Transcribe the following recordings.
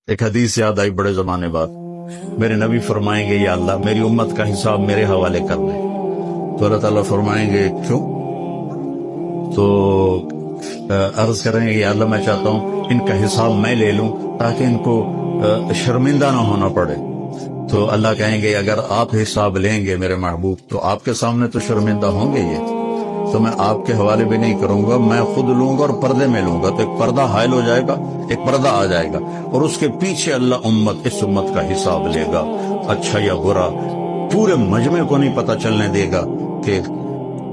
ایک حدیث یاد آئی بڑے زمانے بعد، میرے نبی فرمائیں گے یا اللہ میری امت کا حساب میرے حوالے کر دے، تو اللہ تعالیٰ فرمائیں گے کیوں؟ تو عرض کریں گے یا اللہ میں چاہتا ہوں ان کا حساب میں لے لوں تاکہ ان کو شرمندہ نہ ہونا پڑے۔ تو اللہ کہیں گے اگر آپ حساب لیں گے میرے محبوب تو آپ کے سامنے تو شرمندہ ہوں گے یہ، تو میں آپ کے حوالے بھی نہیں کروں گا، میں خود لوں گا اور پردے میں لوں گا، تو ایک پردہ حائل ہو جائے گا، ایک پردہ آ جائے گا، اور اس کے پیچھے اللہ اس امت کا حساب لے گا، اچھا یا برا۔ پورے مجمع کو نہیں پتہ چلنے دے گا کہ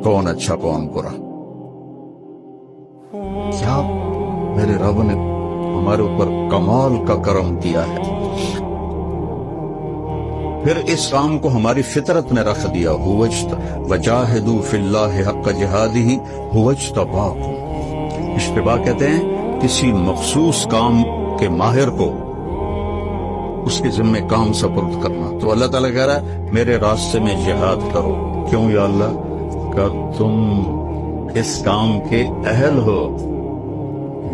کون اچھا کون برا۔ کیا میرے رب نے ہمارے اوپر کمال کا کرم کیا ہے۔ پھر اس کام کو ہماری فطرت میں رکھ دیا، وَجَاهِدُوا فِي اللَّهِ حَقَّ جِهَادِهِ هُوَ اجْتَبَاكُمْ۔ اشتباہ کہتے ہیں کسی مخصوص کام کے ماہر کو اس کے ذمہ کام سپرد کرنا۔ تو اللہ تعالیٰ کہہ رہا ہے میرے راستے میں جہاد کرو۔ کیوں یا اللہ؟ کہ تم اس کام کے اہل ہو۔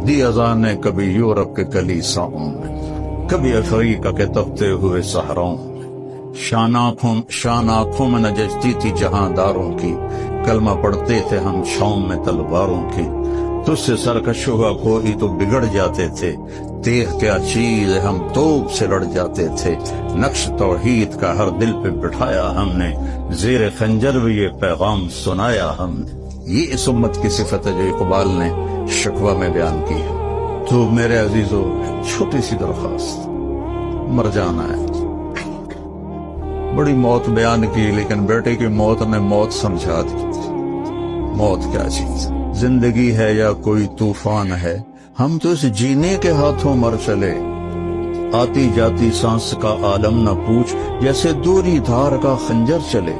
دی اذان کبھی یورپ کے کلیساؤں میں، کبھی افریقہ کے تپتے ہوئے صحراؤں میں، شان آنکھوں میں نججتی تھی جہانداروں کی، کلمہ پڑھتے تھے ہم شام میں تلواروں کی، تجھ سے سرکش ہوا کوئی تو بگڑ جاتے تھے، دیکھ کیا چیز ہے ہم توپ سے لڑ جاتے تھے، نقش توحید کا ہر دل پہ بٹھایا ہم نے، زیر خنجر بھی یہ پیغام سنایا ہم نے۔ یہ اس امت کی صفت ہے جو اقبال نے شکوہ میں بیان کی ہے۔ تو میرے عزیزو، چھوٹی سی درخواست، مر جانا ہے، بڑی موت بیان کی لیکن بیٹے کی موت نے موت سمجھا دی۔ موت کیا چیز؟ زندگی ہے یا کوئی طوفان ہے، ہم تو اس جینے کے ہاتھوں مر چلے، آتی جاتی سانس کا عالم نہ پوچھ، جیسے دوری دھار کا خنجر چلے۔